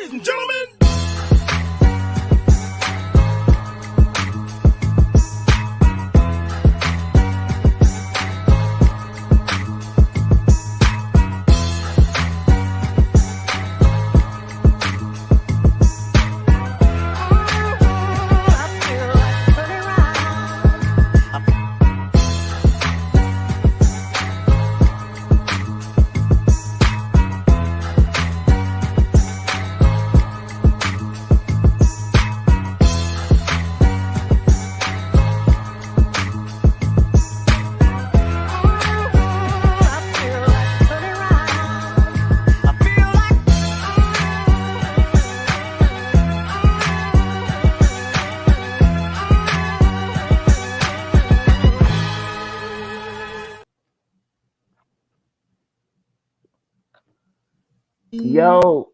ladies and gentlemen. Yo.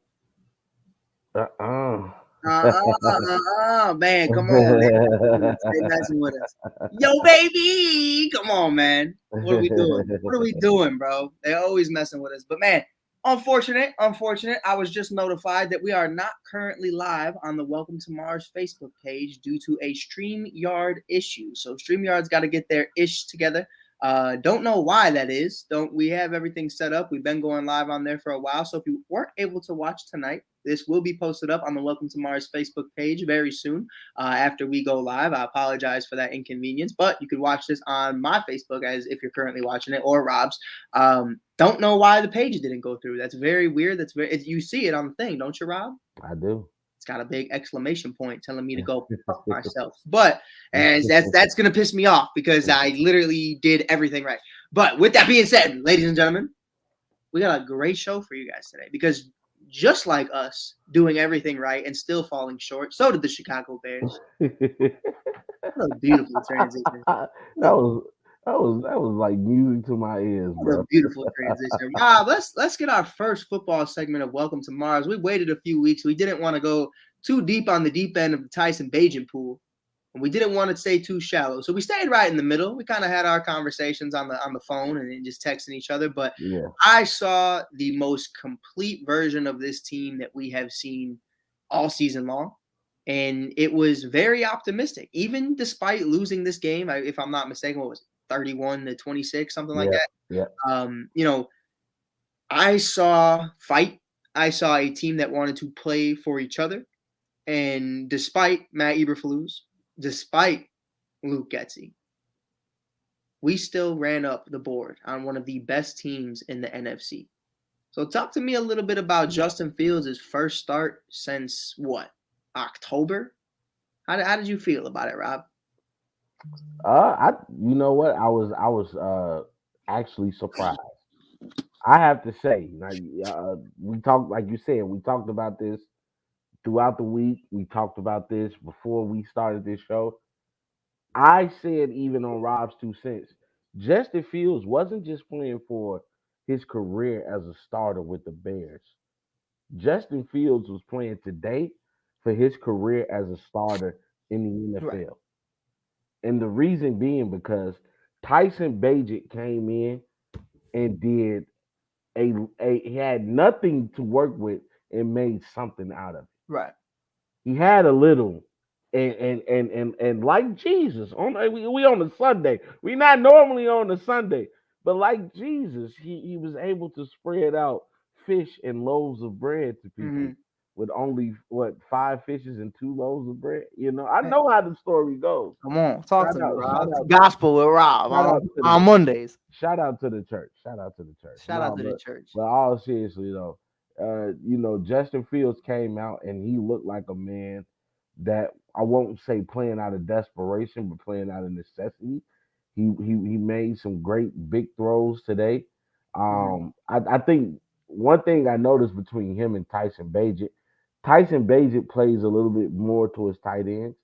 Man, come on, man. Stay messing with us. Yo, baby. Come on, man. What are we doing? What are we doing, bro? They're always messing with us. But, man, unfortunate. I was just notified that we are not currently live on the Welcome to Mars Facebook page due to a StreamYard issue. So, StreamYard's got to get their ish together. Don't know why that is. We have everything set up. We've been going live on there for a while. So if you weren't able to watch tonight, this will be posted up on the Welcome to Mars Facebook page very soon after we go live. I apologize for that inconvenience, but you could watch this on my Facebook as if you're currently watching it, or Rob's. Don't know why the page didn't go through. That's very weird. You see it on the thing, don't you, Rob? I do. It's got a big exclamation point telling me to go fuck myself. But and that's gonna piss me off because I literally did everything right. But with that being said, ladies and gentlemen, we got a great show for you guys today because just like us doing everything right and still falling short, so did the Chicago Bears. What a beautiful transition. That was like music to my ears, bro. What a beautiful transition. Rob, let's get our first football segment of Welcome to Mars. We waited a few weeks. We didn't want to go too deep on the deep end of the Tyson Bagent pool, and we didn't want to stay too shallow. So we stayed right in the middle. We kind of had our conversations on the phone and just texting each other. But yeah. I saw the most complete version of this team that we have seen all season long. And it was very optimistic, even despite losing this game. If I'm not mistaken, what was it? 31-26, something like that. Yeah. I saw fight. I saw a team that wanted to play for each other. And despite Matt Eberflus, despite Luke Getsy, we still ran up the board on one of the best teams in the NFC. So talk to me a little bit about Justin Fields' first start since what? October? How did you feel about it, Rob? You know what? I was actually surprised. I have to say, we talked, like you said, we talked about this throughout the week. We talked about this before we started this show. I said, even on Rob's 2 cents, Justin Fields wasn't just playing for his career as a starter with the Bears. Justin Fields was playing today for his career as a starter in the NFL. Right. And the reason being because Tyson Bagent came in and did he had nothing to work with and made something out of it. Right. He had a little, and like Jesus we on a Sunday. We not normally on a Sunday, but like Jesus, he was able to spread out fish and loaves of bread to people with only 5 fishes and 2 loaves of bread. I know how the story goes. Come on, talk to me, Rob. Gospel with Rob on Mondays. Shout out to the church. Shout out to the church. But all seriously though, Justin Fields came out and he looked like a man that I won't say playing out of desperation, but playing out of necessity. He made some great big throws today. I think one thing I noticed between him and Tyson Bagent plays a little bit more towards tight ends.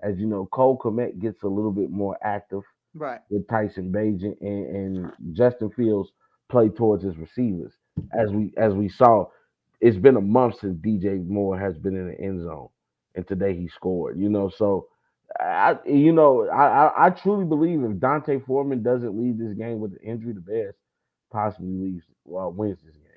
As you know, Cole Kmet gets a little bit more active with Tyson Bagent, and Justin Fields play towards his receivers. As we saw, it's been a month since DJ Moore has been in the end zone, and today he scored. So I truly believe if Dante Foreman doesn't leave this game with an injury, the Bears possibly wins this game.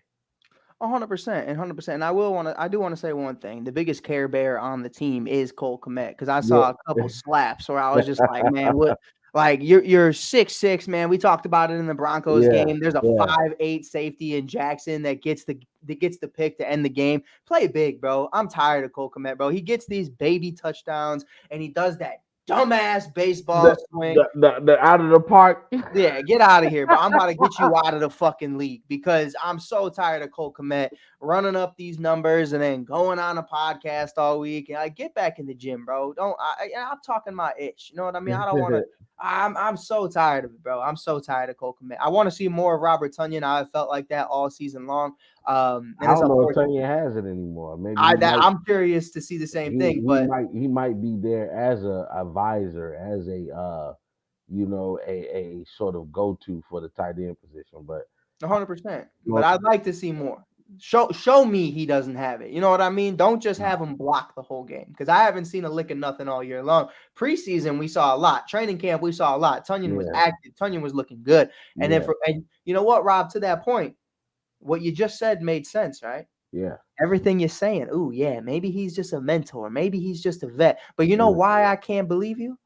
100% and 100%. And I do want to say one thing. The biggest care bear on the team is Cole Kmet because I saw a couple slaps where I was just like, man, what? Like you're 6'6", man. We talked about it in the Broncos game. There's a 5'8" safety in Jackson that gets the pick to end the game. Play big, bro. I'm tired of Cole Kmet, bro. He gets these baby touchdowns and he does that dumbass baseball swing. The out of the park. Yeah, get out of here, bro. I'm about to get you out of the fucking league because I'm so tired of Cole Kmet running up these numbers and then going on a podcast all week. And I get back in the gym, bro. I'm talking my itch. You know what I mean? I don't want to. I'm so tired of it, bro. I'm so tired of Cole Kmet. I want to see more of Robert Tonyan. I felt like that all season long. And I don't know if Tonyan has it anymore. Maybe I'm curious to see the same thing. But he might be there as a advisor, as a a sort of go-to for the tight end position, but 100%. But I'd like to see more. Show me he doesn't have it. You know what I mean? Don't just have him block the whole game because I haven't seen a lick of nothing all year long. Preseason we saw a lot. Training camp we saw a lot. Tonyan was active. Tonyan was looking good. And then and you know what, Rob? To that point, what you just said made sense, right? Yeah. Everything you're saying. Ooh, yeah. Maybe he's just a mentor. Maybe he's just a vet. But you know why I can't believe you?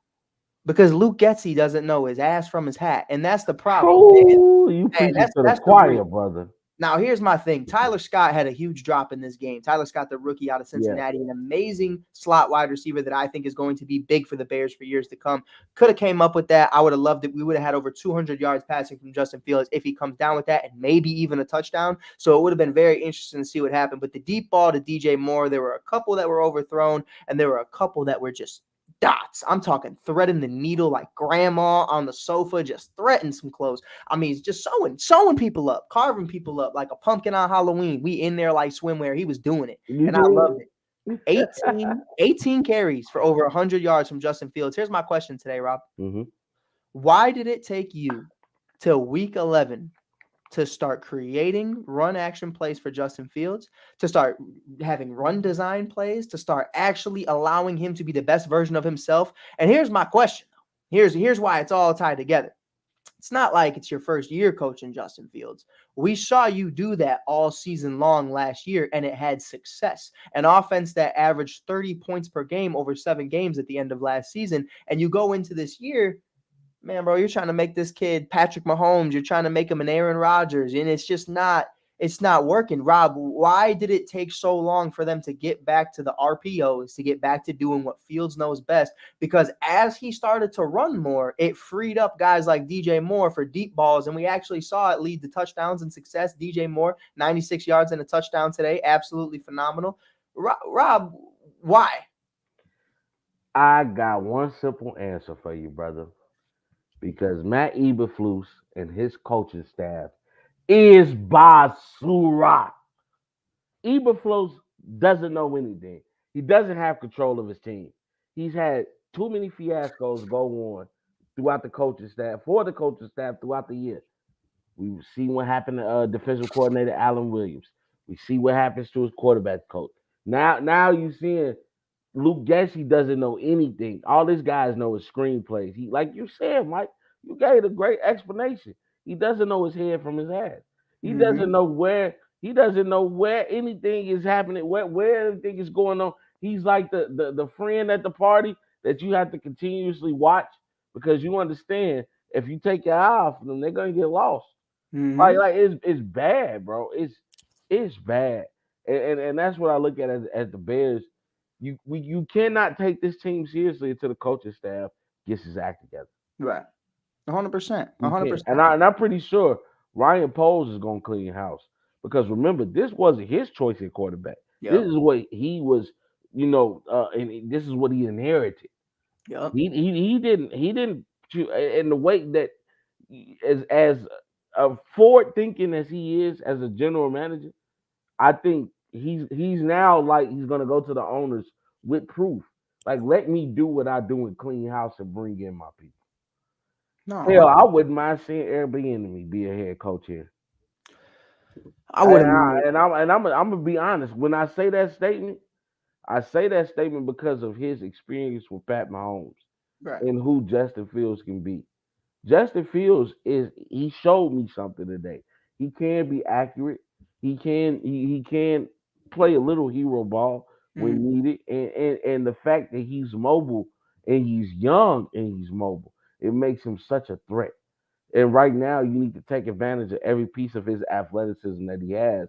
Because Luke Getsy doesn't know his ass from his hat, and that's the problem. Oh, you preaching to the choir, brother. Now, here's my thing. Tyler Scott had a huge drop in this game. Tyler Scott, the rookie out of Cincinnati, an amazing slot wide receiver that I think is going to be big for the Bears for years to come. Could have came up with that. I would have loved it. We would have had over 200 yards passing from Justin Fields if he comes down with that and maybe even a touchdown. So it would have been very interesting to see what happened. But the deep ball to DJ Moore, there were a couple that were overthrown, and there were a couple that were just dots. I'm talking threading the needle like grandma on the sofa, just threading some clothes. I mean, it's just sewing people up, carving people up like a pumpkin on Halloween. We in there like swimwear. He was doing it, and I loved it. 18 carries for over 100 yards from Justin Fields. Here's my question today, Rob. Mm-hmm. Why did it take you till week 11 to start creating run action plays for Justin Fields, to start having run design plays, to start actually allowing him to be the best version of himself? And here's my question. Here's why it's all tied together. It's not like it's your first year coaching Justin Fields. We saw you do that all season long last year, and it had success. An offense that averaged 30 points per game over 7 games at the end of last season. And you go into this year, man, bro, you're trying to make this kid Patrick Mahomes. You're trying to make him an Aaron Rodgers, and it's not working. Rob, why did it take so long for them to get back to the RPOs, to get back to doing what Fields knows best? Because as he started to run more, it freed up guys like DJ Moore for deep balls, and we actually saw it lead to touchdowns and success. DJ Moore, 96 yards and a touchdown today. Absolutely phenomenal. Rob, why? I got one simple answer for you, brother. Because Matt Eberflus and his coaching staff is basura. Eberflus doesn't know anything. He doesn't have control of his team. He's had too many fiascos go on throughout the coaching staff, for the coaching staff throughout the year. We've seen what happened to defensive coordinator Alan Williams. We see what happens to his quarterback coach. Now you're seeing Luke Getsy doesn't know anything. All these guys know is screenplays. He, like you said, Mike, you gave a great explanation. He doesn't know his head from his ass. He doesn't know where anything is happening, where everything is going on. He's like the friend at the party that you have to continuously watch because you understand if you take your eye off them, they're gonna get lost. Like it's bad, bro. It's bad, and that's what I look at as the Bears. You cannot take this team seriously until the coaching staff gets his act together. Right. 100%. 100%. And I'm pretty sure Ryan Poles is going to clean house because remember, this wasn't his choice at quarterback. Yep. This is what he was, and this is what he inherited. Yep. He didn't in the way that as forward thinking as he is as a general manager, I think he's now like he's gonna go to the owners with proof. Like, let me do what I do and clean house and bring in my people. No, hell, I wouldn't mind seeing Airbnb be a head coach here. I wouldn't. I'm gonna be honest. When I say that statement because of his experience with Pat Mahomes and who Justin Fields can be. Justin Fields he showed me something today. He can be accurate. He can play a little hero ball when needed, and the fact that he's mobile and he's young and he's mobile, it makes him such a threat. And right now, you need to take advantage of every piece of his athleticism that he has,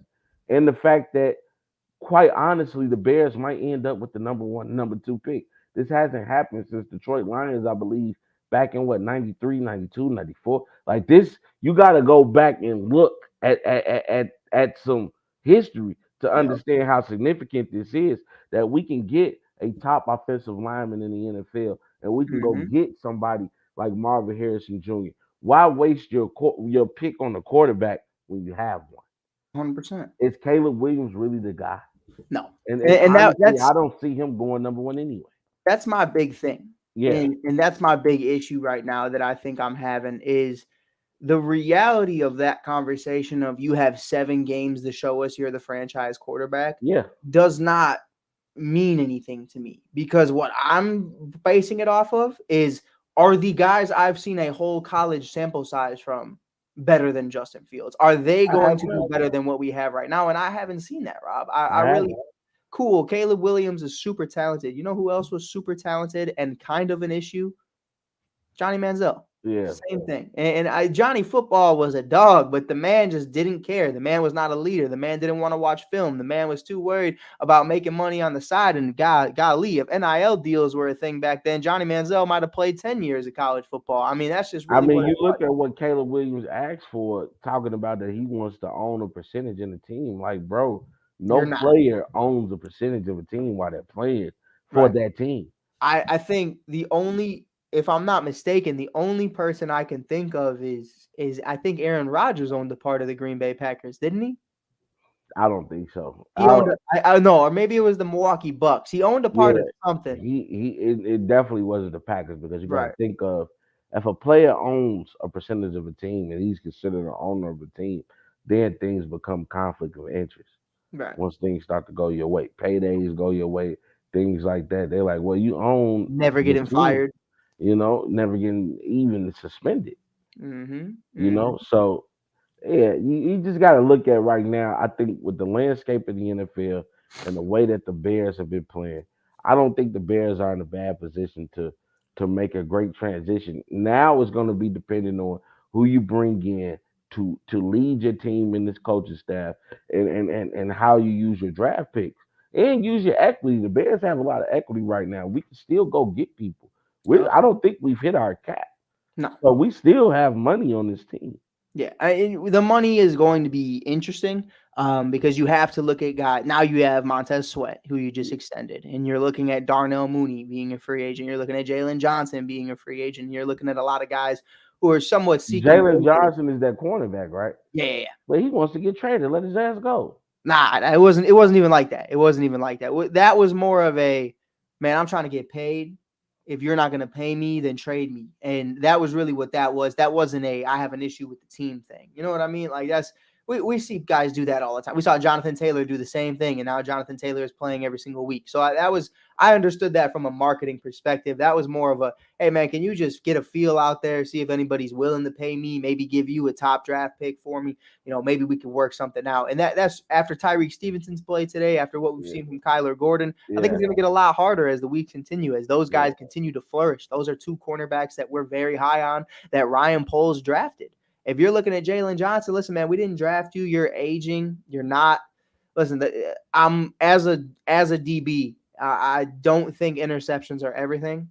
and the fact that, quite honestly, the Bears might end up with the number one, number two pick. This hasn't happened since Detroit Lions, I believe, back in what, 93, 92, 94. Like this, you got to go back and look at some history to Yep. understand how significant this is, that we can get a top offensive lineman in the NFL and we can go get somebody like Marvin Harrison Jr. Why waste your pick on the quarterback when you have one? 100%. Is Caleb Williams really the guy? No. And And honestly, I don't see him going number one anyway. that's my big thing. Yeah. And that's my big issue right now that I think I'm having is the reality of that conversation of you have 7 games to show us you're the franchise quarterback Yeah. does not mean anything to me, because what I'm basing it off of is, are the guys I've seen a whole college sample size from better than Justin Fields? Are they I going have to be not. better than what we have right now? And I haven't seen that, Rob. I I really haven't. cool. Caleb Williams is super talented. You know who else was super talented and kind of an issue? Johnny Manziel. Yeah. Same thing. Johnny Football was a dog, but the man just didn't care. The man was not a leader. The man didn't want to watch film. The man was too worried about making money on the side. And golly, if NIL deals were a thing back then, Johnny Manziel might have played 10 years of college football. I mean, that's just I really mean, what it you was. look at what Caleb Williams asked for, talking about that he wants to own a percentage in the team. Like, bro, You're no not. player owns a percentage of a team while they're playing for Right. that team. I think if I'm not mistaken, the only person I can think of is I think Aaron Rodgers owned a part of the Green Bay Packers, didn't he? I don't think so. He owned I know, or maybe it was the Milwaukee Bucks. He owned a part Yeah, of something. it definitely wasn't the Packers, because you got to Right. think of, if a player owns a percentage of a team and he's considered an owner of a team, then things become conflict of interest. Right. Once things start to go your way, paydays go your way, things like that. They're like, well, you own Never the getting team, fired. never getting even suspended, Mm-hmm. So yeah, you just got to look at right now. I think with the landscape of the NFL and the way that the Bears have been playing, I don't think the Bears are in a bad position to make a great transition. Now it's going to be depending on who you bring in to lead your team and this coaching staff, and how you use your draft picks and use your equity. The Bears have a lot of equity right now. We can still go get people. Yep. I don't think we've hit our cap, No. so we still have money on this team. Yeah, the money is going to be interesting, because you have to look at guys. Now you have Montez Sweat, who you just extended, and you're looking at Darnell Mooney being a free agent. You're looking at Jalen Johnson being a free agent. You're looking at a lot of guys who are somewhat seeking. Jalen Johnson is that cornerback, right? Yeah. But he wants to get traded. Let his ass go. Nah, it wasn't even like that. It wasn't even like that. That was more of a, man, I'm trying to get paid. If you're not going to pay me, then trade me. And that was really what that was. That wasn't I have an issue with the team thing. You know what I mean? Like we see guys do that all the time. We saw Jonathan Taylor do the same thing, and now Jonathan Taylor is playing every single week. So I understood that from a marketing perspective. That was more of a, hey man, can you just get a feel out there, see if anybody's willing to pay me, maybe give you a top draft pick for me. Maybe we can work something out. And that's after Tyreek Stevenson's play today, after what we've seen from Kyler Gordon. I think it's going to get a lot harder as the weeks continue, as those guys continue to flourish. Those are 2 cornerbacks that we're very high on, that Ryan Poles drafted. If you're looking at Jalen Johnson, listen, man, we didn't draft you. You're aging. You're not. Listen, I'm as a DB, I don't think interceptions are everything.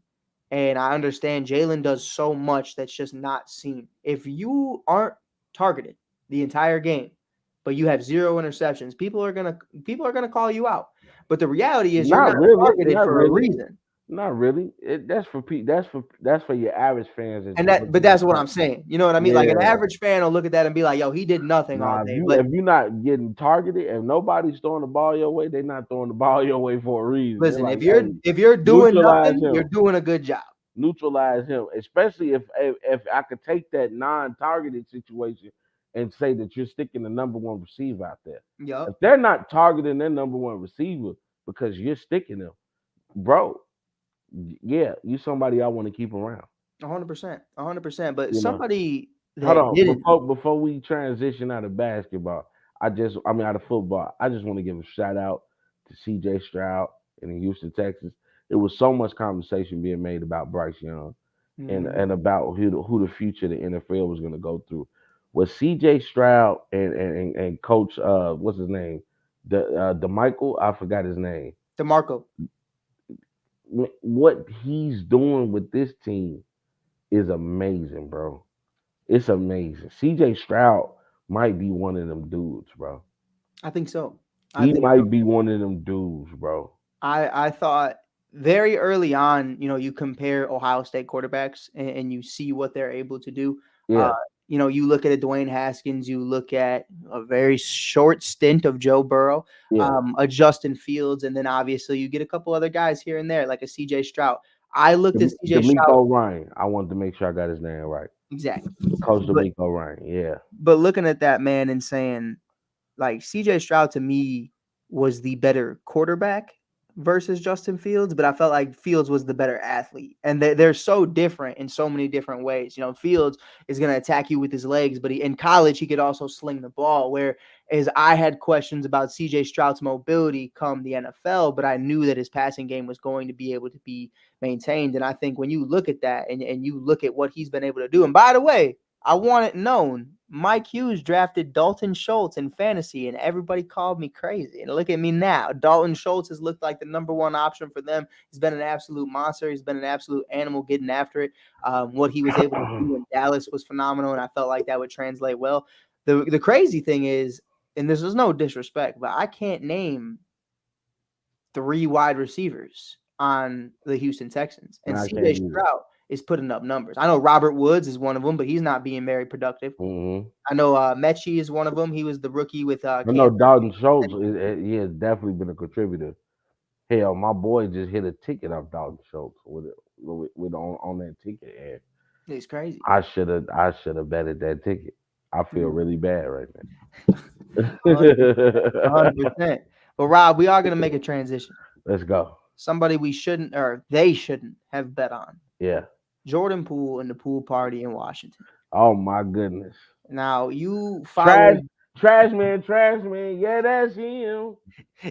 And I understand Jalen does so much that's just not seen. If you aren't targeted the entire game, but you have 0 interceptions, people are gonna call you out. But the reality is you're not targeted for a reason. Not really. That's for your average fans. But that's what I'm saying. You know what I mean? Like an average fan will look at that and be like, "Yo, he did nothing all day." If you're not getting targeted and nobody's throwing the ball your way, they're not throwing the ball your way for a reason. Listen, like, if you're doing nothing, you're doing a good job. Neutralize him, especially if I could take that non-targeted situation and say that you're sticking the number 1 receiver out there. Yep. If they're not targeting their number 1 receiver because you're sticking them, bro, yeah, you somebody I want to keep around. 100%. But somebody hold that on didn't. before we transition out of basketball, out of football, I just want to give a shout out to C.J. Stroud in Houston, Texas. There was so much conversation being made about Bryce Young and about who the future of the NFL was going to go through. Was C.J. Stroud and Coach what's his name, DeMichael? I forgot his name. DeMarco. What he's doing with this team is amazing, bro. It's amazing. C.J. Stroud might be one of them dudes, bro. I think so. He might be one of them dudes, bro. I thought very early on, you compare Ohio State quarterbacks and you see what they're able to do. Yeah. You look at a Dwayne Haskins, you look at a very short stint of Joe Burrow, a Justin Fields, and then obviously you get a couple other guys here and there, like a CJ Stroud. I looked at CJ Stroud. Ryan. I wanted to make sure I got his name right. Exactly. Coach DeMeco Ryan, yeah. But looking at that man and saying, like, CJ Stroud to me was the better quarterback versus Justin Fields, but I felt like Fields was the better athlete. And they're so different in so many different ways. Fields is going to attack you with his legs, but in college, he could also sling the ball, whereas I had questions about CJ Stroud's mobility come the NFL, but I knew that his passing game was going to be able to be maintained. And I think when you look at that and you look at what he's been able to do, and by the way, I want it known, Mike Hughes drafted Dalton Schultz in fantasy, and everybody called me crazy. And look at me now. Dalton Schultz has looked like the number one option for them. He's been an absolute monster. He's been an absolute animal getting after it. What he was able to do in Dallas was phenomenal, and I felt like that would translate well. The crazy thing is, and this is no disrespect, but I can't name 3 wide receivers on the Houston Texans. And C.J. Stroud is putting up numbers. I know Robert Woods is one of them, but he's not being very productive. Mm-hmm. I know Mechie is one of them. He was the rookie with I know Dalton Schultz. He has definitely been a contributor. Hell, my boy just hit a ticket off Dalton Schultz with on that ticket. And it's crazy. I should have betted that ticket. I feel really bad right now. 100%. But Rob, we are going to make a transition. Let's go. Somebody we shouldn't, or they shouldn't have bet on. Yeah. Jordan Poole and the Poole Party in Washington. Oh my goodness. Now you follow Trash man, yeah, that's him.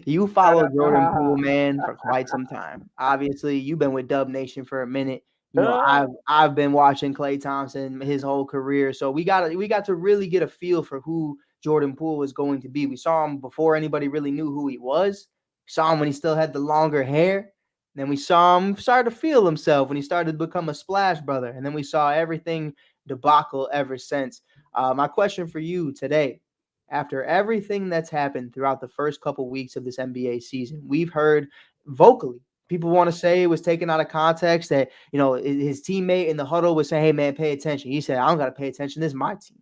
You followed Jordan Poole, man, for quite some time. Obviously, you've been with Dub Nation for a minute. I've been watching Klay Thompson his whole career, so we got to really get a feel for who Jordan Poole was going to be. We saw him before anybody really knew who he was. We saw him when he still had the longer hair. Then we saw him start to feel himself when he started to become a splash brother. And then we saw everything debacle ever since. My question for you today, after everything that's happened throughout the first couple weeks of this NBA season, we've heard vocally, people want to say it was taken out of context, that, his teammate in the huddle was saying, hey, man, pay attention. He said, I don't got to pay attention. This is my team.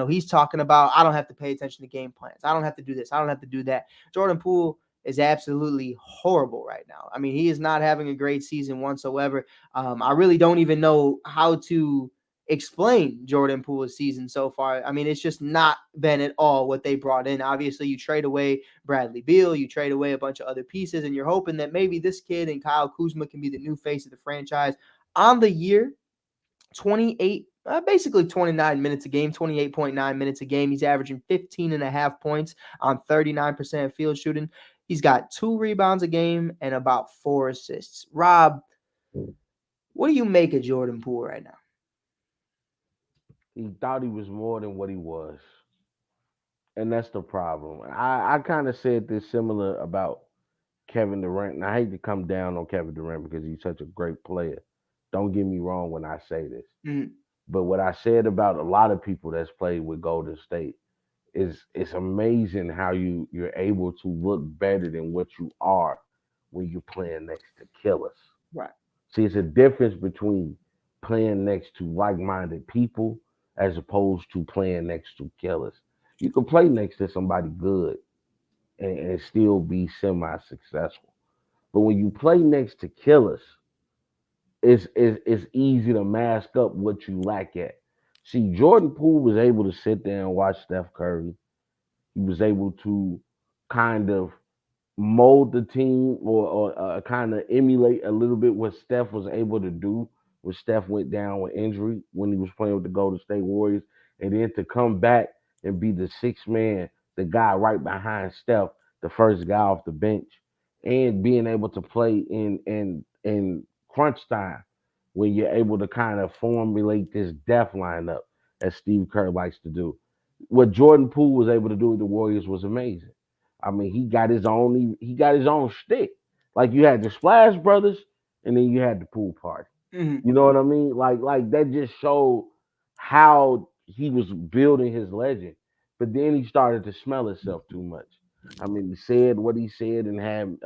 He's talking about, I don't have to pay attention to game plans. I don't have to do this. I don't have to do that. Jordan Poole is absolutely horrible right now. I mean, he is not having a great season whatsoever. I really don't even know how to explain Jordan Poole's season so far. I mean, it's just not been at all what they brought in. Obviously, you trade away Bradley Beal, you trade away a bunch of other pieces, and you're hoping that maybe this kid and Kyle Kuzma can be the new face of the franchise. On the year, 29 minutes a game, 28.9 minutes a game. He's averaging 15.5 points on 39% field shooting. He's got 2 rebounds a game and about 4 assists. Rob, what do you make of Jordan Poole right now? He thought he was more than what he was. And that's the problem. I kind of said this similar about Kevin Durant. And I hate to come down on Kevin Durant because he's such a great player. Don't get me wrong when I say this. Mm-hmm. But what I said about a lot of people that's played with Golden State is it's amazing how you're able to look better than what you are when you're playing next to killers. Right. See, it's a difference between playing next to like-minded people as opposed to playing next to killers. You can play next to somebody good and still be semi-successful. But when you play next to killers, it's easy to mask up what you lack at. See, Jordan Poole was able to sit there and watch Steph Curry. He was able to kind of mold the team or kind of emulate a little bit what Steph was able to do when Steph went down with injury when he was playing with the Golden State Warriors. And then to come back and be the sixth man the guy right behind Steph, the first guy off the bench, and being able to play in crunch time when you're able to kind of formulate this death lineup as Steve Kerr likes to do. What Jordan Poole was able to do with the Warriors was amazing. I mean, he got his own shtick. Like you had the Splash Brothers, and then you had the Poole Party. Mm-hmm. You know what I mean? Like that just showed how he was building his legend. But then he started to smell himself too much. I mean, he said what he said and had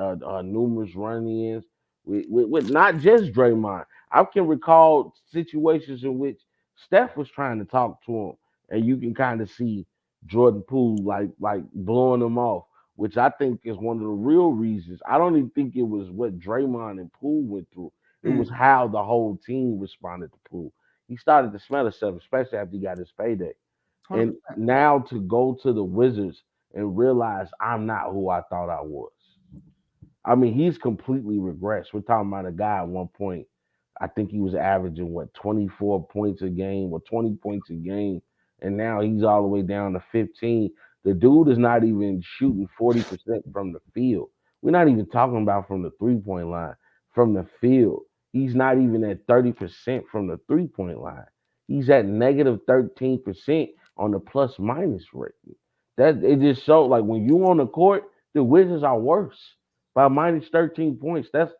numerous run-ins with not just Draymond. I can recall situations in which Steph was trying to talk to him, and you can kind of see Jordan Poole like blowing him off, which I think is one of the real reasons. I don't even think it was what Draymond and Poole went through. It was how the whole team responded to Poole. He started to smell himself, especially after he got his payday. 100%. And now to go to the Wizards and realize I'm not who I thought I was. I mean, he's completely regressed. We're talking about a guy at one point, I think he was averaging what 24 points a game or 20 points a game, and now he's all the way down to 15. The dude is not even shooting 40% from the field. We're not even talking about from the 3-point line. From the field, he's not even at 30% from the 3-point line. He's at negative 13% on the plus minus rating. That it just showed like when you on the court, the Wizards are worse by minus 13 points. That's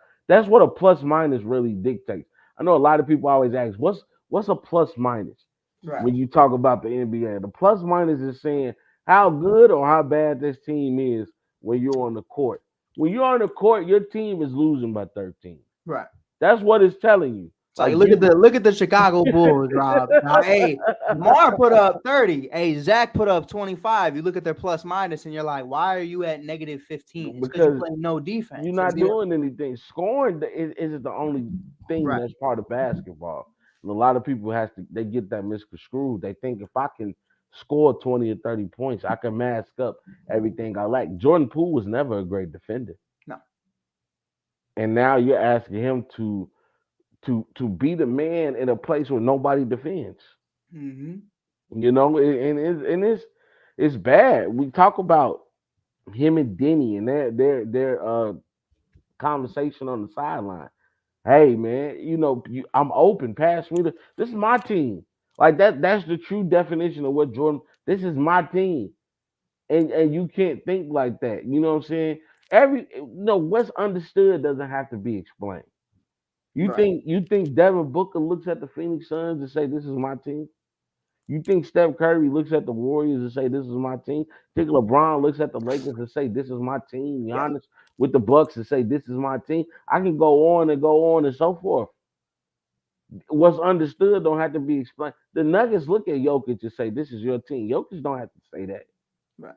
what a plus minus really dictates. I know a lot of people always ask, what's a plus minus Right. when you talk about the NBA? The plus minus is saying how good or how bad this team is when you're on the court. When you're on the court, your team is losing by 13. Right. That's what it's telling you. It's like look at the Chicago Bulls, Rob. Now, hey, DeMar put up 30. Hey, Zach put up 25. You look at their plus minus, and you're like, why are you at negative 15? It's because you're playing no defense. You're not doing anything. Scoring isn't the only thing that's part of basketball. And a lot of people they get that misconstrued. They think if I can score 20 or 30 points, I can mask up everything I like. Jordan Poole was never a great defender. No. And now you're asking him to be the man in a place where nobody defends. Mm-hmm. You know, and it's bad. We talk about him and Denny and their conversation on the sideline. Hey man, I'm open. Pass me this is my team. Like that's the true definition of what Jordan. This is my team, and you can't think like that. You know what I'm saying? What's understood doesn't have to be explained. You think Devin Booker looks at the Phoenix Suns and say this is my team? You think Steph Curry looks at the Warriors and say this is my team? Think LeBron looks at the Lakers and say this is my team? Giannis with the Bucks and say this is my team? I can go on and so forth. What's understood don't have to be explained. The Nuggets look at Jokic and say this is your team. Jokic don't have to say that. Right.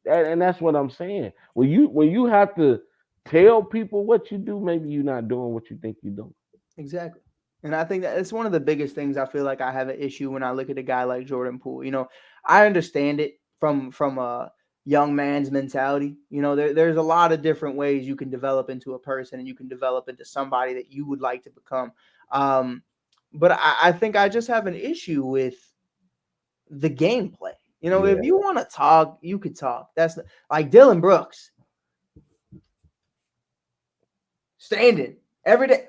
And that's what I'm saying. When you have to tell people what you do, maybe you're not doing what you think you're doing. Exactly. And I think that it's one of the biggest things I feel like I have an issue when I look at a guy like Jordan Poole. You know, I understand it from a young man's mentality. You know, there's a lot of different ways you can develop into a person and you can develop into somebody that you would like to become. But I think I just have an issue with the gameplay. You know, if you want to talk, you could talk. That's like Dylan Brooks. Standing every day.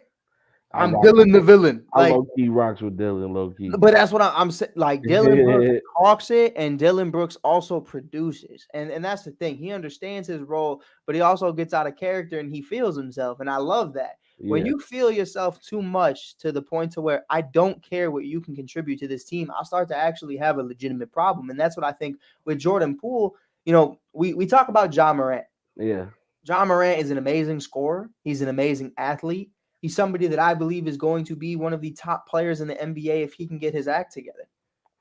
I'm Dylan the villain. I low key rocks with Dylan, low key. But that's what I'm saying. Like Dylan Brooks talks it, and Dylan Brooks also produces, and that's the thing. He understands his role, but he also gets out of character and he feels himself, and I love that. When you feel yourself too much to the point to where I don't care what you can contribute to this team, I'll start to actually have a legitimate problem, and that's what I think with Jordan Poole. You know, we talk about Ja Morant. Yeah, Ja Morant is an amazing scorer. He's an amazing athlete. He's somebody that I believe is going to be one of the top players in the NBA if he can get his act together.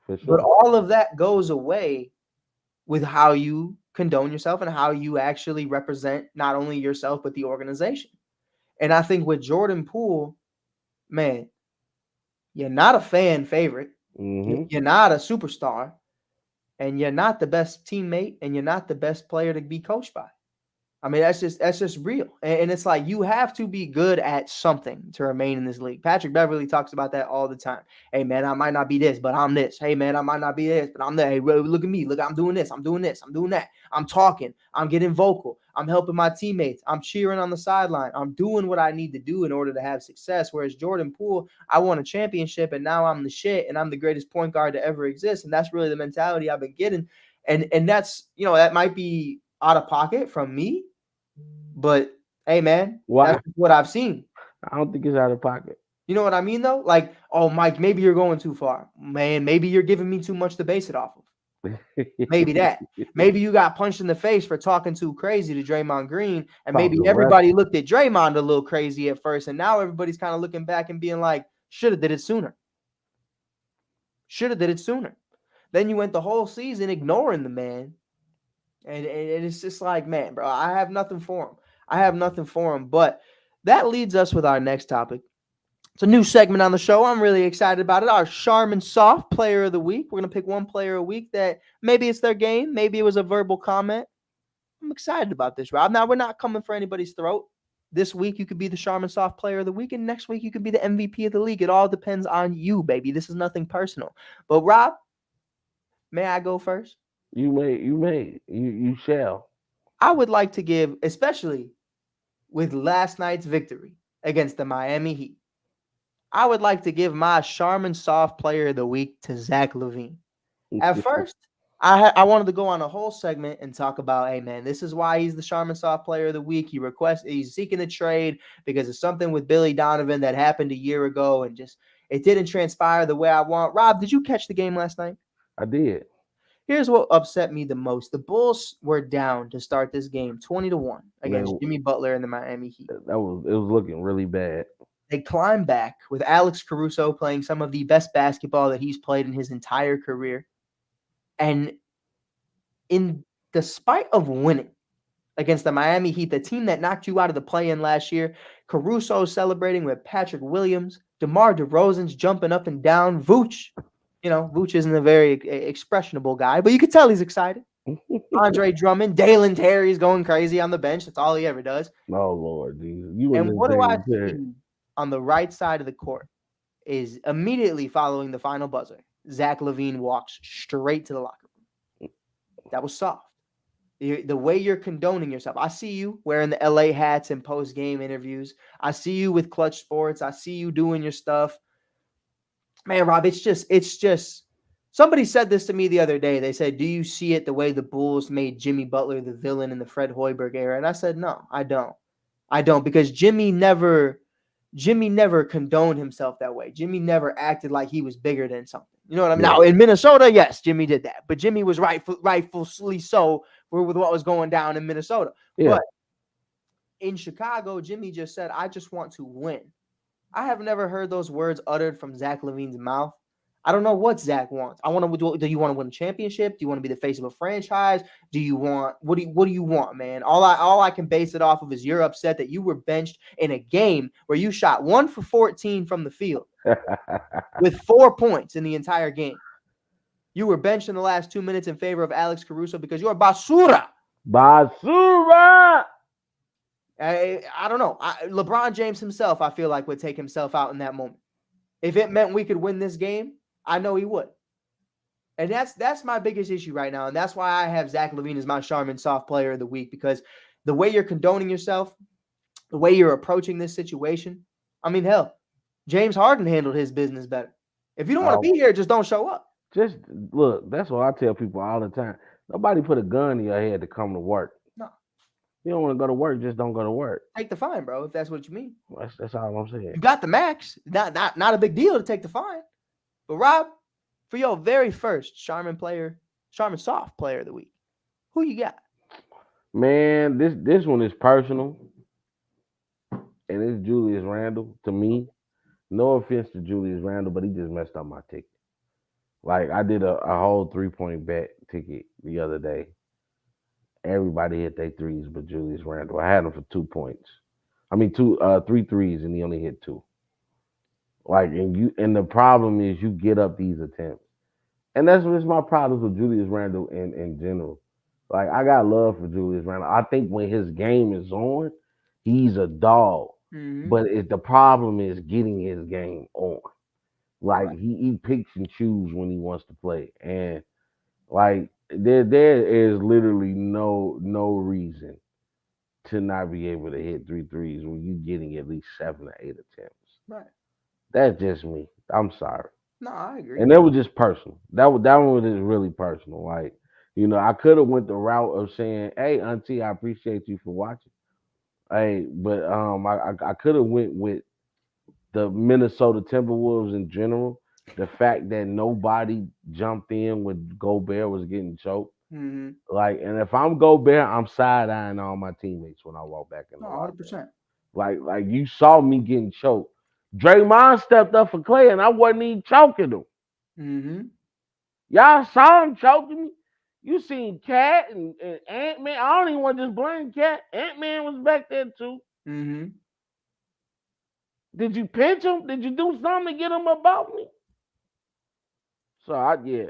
For sure. But all of that goes away with how you condone yourself and how you actually represent not only yourself, but the organization. And I think with Jordan Poole, man, you're not a fan favorite. Mm-hmm. You're not a superstar. And you're not the best teammate. And you're not the best player to be coached by. I mean, that's just real. And it's like you have to be good at something to remain in this league. Patrick Beverley talks about that all the time. Hey, man, I might not be this, but I'm this. Hey, man, I might not be this, but I'm that. Hey, look at me. Look, I'm doing this. I'm doing this. I'm doing that. I'm talking. I'm getting vocal. I'm helping my teammates. I'm cheering on the sideline. I'm doing what I need to do in order to have success. Whereas Jordan Poole, I won a championship, and now I'm the shit, and I'm the greatest point guard to ever exist. And that's really the mentality I've been getting. And that's, that might be out of pocket from me. But hey, man, that's what I've seen. I don't think it's out of pocket. You know what I mean, though? Like, oh, Mike, maybe you're going too far. Man, maybe you're giving me too much to base it off of. Maybe that. Maybe you got punched in the face for talking too crazy to Draymond Green, and maybe everybody looked at Draymond a little crazy at first, and now everybody's kind of looking back and being like, should have did it sooner. Should have did it sooner. Then you went the whole season ignoring the man. And it's just like, man, bro, I have nothing for him. But that leads us with our next topic. It's a new segment on the show. I'm really excited about it. Our Charmin Soft Player of the Week. We're going to pick one player a week that maybe it's their game. Maybe it was a verbal comment. I'm excited about this, Rob. Now, we're not coming for anybody's throat. This week, you could be the Charmin Soft Player of the Week, and next week, you could be the MVP of the league. It all depends on you, baby. This is nothing personal. But, Rob, may I go first? You may. You shall. I would like to give, especially with last night's victory against the Miami Heat, I would like to give my Charmin Soft Player of the Week to Zach LaVine. At first, I wanted to go on a whole segment and talk about, hey, man, this is why he's the Charmin Soft Player of the Week. He's seeking a trade because of something with Billy Donovan that happened a year ago, and just it didn't transpire the way I want. Rob, did you catch the game last night? I did. Here's what upset me the most. The Bulls were down to start this game 20-1 against Jimmy Butler and the Miami Heat. It was looking really bad. They climbed back with Alex Caruso playing some of the best basketball that he's played in his entire career. And in despite of winning against the Miami Heat, the team that knocked you out of the play-in last year, Caruso celebrating with Patrick Williams, DeMar DeRozan's jumping up and down, Vooch. Vooch isn't a very expressionable guy, but you could tell he's excited. Andre Drummond, Dalen Terry's going crazy on the bench. That's all he ever does. Oh, Lord. Dude. And what do I see on the right side of the court is immediately following the final buzzer, Zach LaVine walks straight to the locker room. That was soft. The way you're condoning yourself. I see you wearing the LA hats in post-game interviews. I see you with Clutch Sports. I see you doing your stuff. Man, Rob, it's just somebody said this to me the other day. They said, do you see it the way the Bulls made Jimmy Butler the villain in the Fred Hoiberg era? And I said, no, I don't, because Jimmy never condoned himself that way. Jimmy never acted like he was bigger than something. You know what I mean? Yeah. Now, in Minnesota, yes, Jimmy did that. But Jimmy was rightfully so with what was going down in Minnesota. Yeah. But in Chicago, Jimmy just said, I just want to win. I have never heard those words uttered from Zach LaVine's mouth. I don't know what Zach wants. Do you want to win a championship? Do you want to be the face of a franchise? What do you want, man? All I can base it off of is you're upset that you were benched in a game where you shot 1 for 14 from the field with 4 points in the entire game. You were benched in the last 2 minutes in favor of Alex Caruso because you're basura. Basura. I don't know. LeBron James himself, I feel like, would take himself out in that moment. If it meant we could win this game, I know he would. And that's my biggest issue right now. And that's why I have Zach LaVine as my Charmin Soft Player of the Week, because the way you're condoning yourself, the way you're approaching this situation, I mean, hell, James Harden handled his business better. If you don't want to be here, just don't show up. Just look, that's what I tell people all the time. Nobody put a gun in your head to come to work. No. You don't want to go to work, just don't go to work. Take the fine, bro, if that's what you mean. That's all I'm saying. You got the max. Not a big deal to take the fine. But Rob, for your very first Charmin Soft Player of the Week, who you got? Man, this one is personal. And it's Julius Randle to me. No offense to Julius Randle, but he just messed up my ticket. Like, I did a whole 3-point bet ticket the other day. Everybody hit their threes but Julius Randle. I had him for 2 points. I mean, 3 threes, and he only hit 2. Like, and the problem is you get up these attempts. And that's my problems with Julius Randle in general. Like I got love for Julius Randle. I think when his game is on, he's a dog. But the problem is getting his game on. Like Right. he picks and chooses when he wants to play, and like there is literally no reason to not be able to hit three threes when you're getting at least 7 or 8 attempts. Right. That's just me. I'm sorry. No, I agree. And that was just personal. That one was just really personal. Like, I could have went the route of saying, "Hey, Auntie, I appreciate you for watching." Hey, but I could have went with the Minnesota Timberwolves in general. The fact that nobody jumped in when Gobert was getting choked. Like, and if I'm Gobert, I'm side eyeing all my teammates when I walk back in the locker room. 100%. Like you saw me getting choked. Draymond stepped up for Clay, and I wasn't even choking him. Y'all saw him choking me. You seen Cat and Ant Man. I don't even want to just blame Cat. Ant Man was back there too. Did you pinch him? Did you do something to get him about me? So yeah.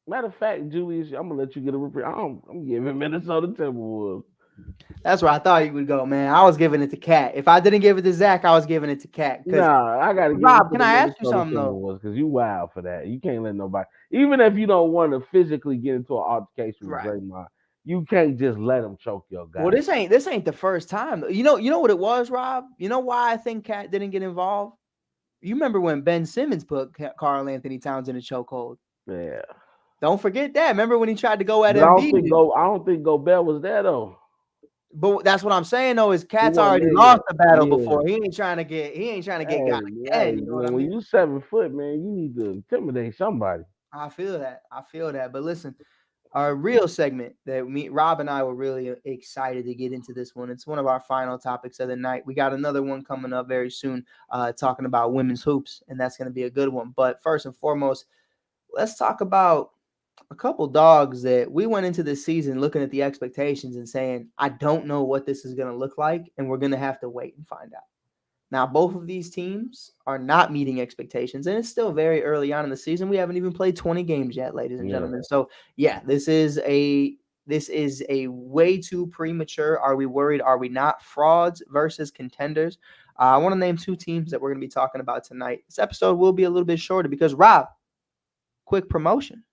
Matter of fact, Julius, I'm gonna let you get a report. I'm giving Minnesota Timberwolves. That's where I thought you would go, man. I was giving it to Cat. If I didn't give it to Zach, I was giving it to Cat. Nah, I gotta give Rob, it to can the I ask you Minnesota something though? Timberwolves because you wild for that. You can't let nobody, even if you don't want to physically get into an altercation with Draymond, you can't just let him choke your guy. Well, this ain't the first time. You know what it was, Rob? You know why I think Cat didn't get involved? You remember when Ben Simmons put Karl Anthony Towns in a chokehold? Yeah. Don't forget that. Remember when he tried to go at But Embiid? I don't think Gobert was there though. But that's what I'm saying though, is Cat's already lost the battle before. He ain't trying to get got again. You know what I mean? When you 7 foot, man, you need to intimidate somebody. I feel that. But listen, our real segment that Rob and I were really excited to get into this one. It's one of our final topics of the night. We got another one coming up very soon, talking about women's hoops, and that's going to be a good one. But first and foremost, let's talk about a couple dogs that we went into this season looking at the expectations and saying, I don't know what this is going to look like, and we're going to have to wait and find out. Now, both of these teams are not meeting expectations, and it's still very early on in the season. We haven't even played 20 games yet, ladies and gentlemen. So, yeah, this is a way too premature. Are we worried? Are we not? Frauds versus contenders. I want to name two teams that we're going to be talking about tonight. This episode will be a little bit shorter because, Rob, quick promotion.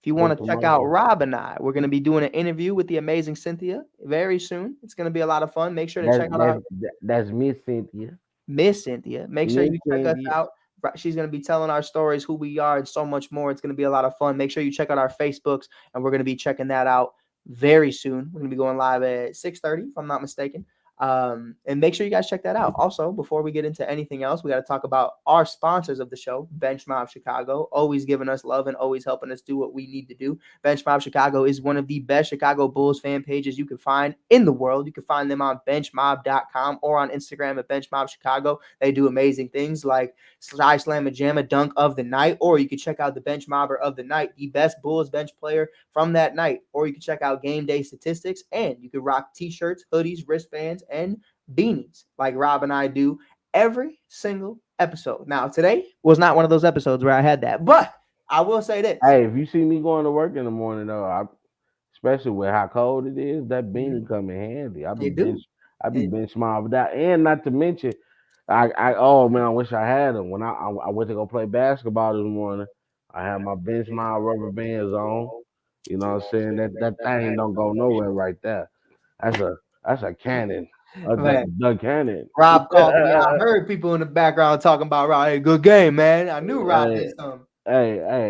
If you want to check out Rob and I, we're going to be doing an interview with the amazing Cynthia very soon. It's going to be a lot of fun. Make sure to check out that's Miss Cynthia. Miss Cynthia. Make sure you check us out. She's going to be telling our stories, who we are, and so much more. It's going to be a lot of fun. Make sure you check out our Facebooks, and we're going to be checking that out very soon. We're going to be going live at 6:30, if I'm not mistaken. And make sure you guys check that out. Also, before we get into anything else, we got to talk about our sponsors of the show, Bench Mob Chicago, always giving us love and always helping us do what we need to do. Bench Mob Chicago is one of the best Chicago Bulls fan pages you can find in the world. You can find them on benchmob.com or on Instagram at Bench Mob Chicago. They do amazing things like Sly Slam a Jam, a dunk of the night, or you can check out the Bench Mobber of the night, the best Bulls bench player from that night, or you can check out game day statistics, and you can rock t-shirts, hoodies, wristbands, and beanies like Rob and I do every single episode. Now, today was not one of those episodes where I had that, but I will say this. Hey, if you see me going to work in the morning, though, especially with how cold it is, that beanie come in handy. I be bench mobbed out, and not to mention, oh man, I wish I had them. When I went to go play basketball this morning, I had my bench mob rubber bands on. You know what I'm saying? That thing don't go nowhere right there. That's a cannon. The cannon. Rob called me. I heard people in the background talking about Rob. Hey, good game, man. I knew Rob did something. Hey,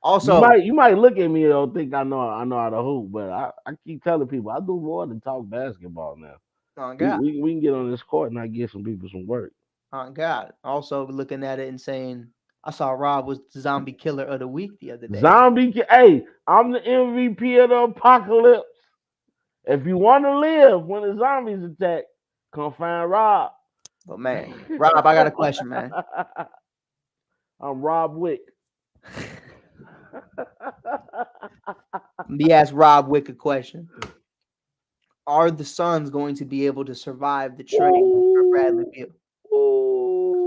Also, you might look at me and think I know how to hoop, but I keep telling people I do more than talk basketball now. Oh God. We can get on this court and I get some people some work. Oh God. Also looking at it and saying, I saw Rob was the zombie killer of the week the other day. Hey, I'm the MVP of the apocalypse. If you want to live when the zombies attack, come find Rob. But man, Rob, I got a question, man. I'm Rob Wick. Let me ask Rob Wick a question. Are the Suns going to be able to survive the trade for Bradley Beal?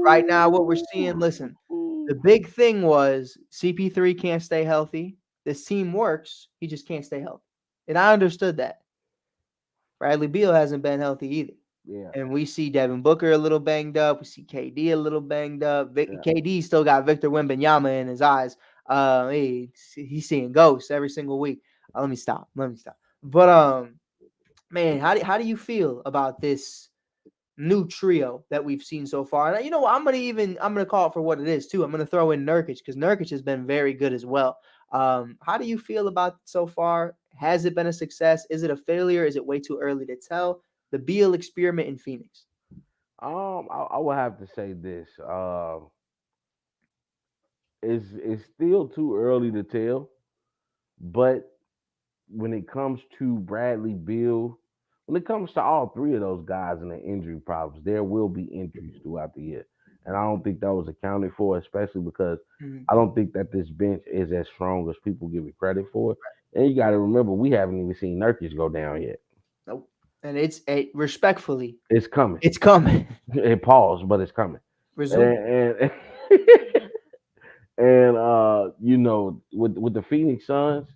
Right now, what we're seeing, listen, the big thing was CP3 can't stay healthy. This team works. He just can't stay healthy. And I understood that. Bradley Beal hasn't been healthy either. Yeah. And we see Devin Booker a little banged up. We see KD a little banged up. Yeah. KD still got Victor Wembanyama in his eyes. He's seeing ghosts every single week. Let me stop. But man, how do you feel about this new trio that we've seen so far? And you know what? I'm gonna call it for what it is too. I'm gonna throw in Nurkic because Nurkic has been very good as well. How do you feel about it so far? Has it been a success? Is it a failure? Is it way too early to tell? The Beal experiment in Phoenix. I would have to say this. It's still too early to tell, but when it comes to Bradley Beal, when it comes to all three of those guys and the injury problems, there will be injuries throughout the year. And I don't think that was accounted for, especially because I don't think that this bench is as strong as people give it credit for. And you got to remember, we haven't even seen Nurkic go down yet. Nope. And it's respectfully, It's coming. it's coming. It paused, but it's coming. Resume. And and you know, with the Phoenix Suns,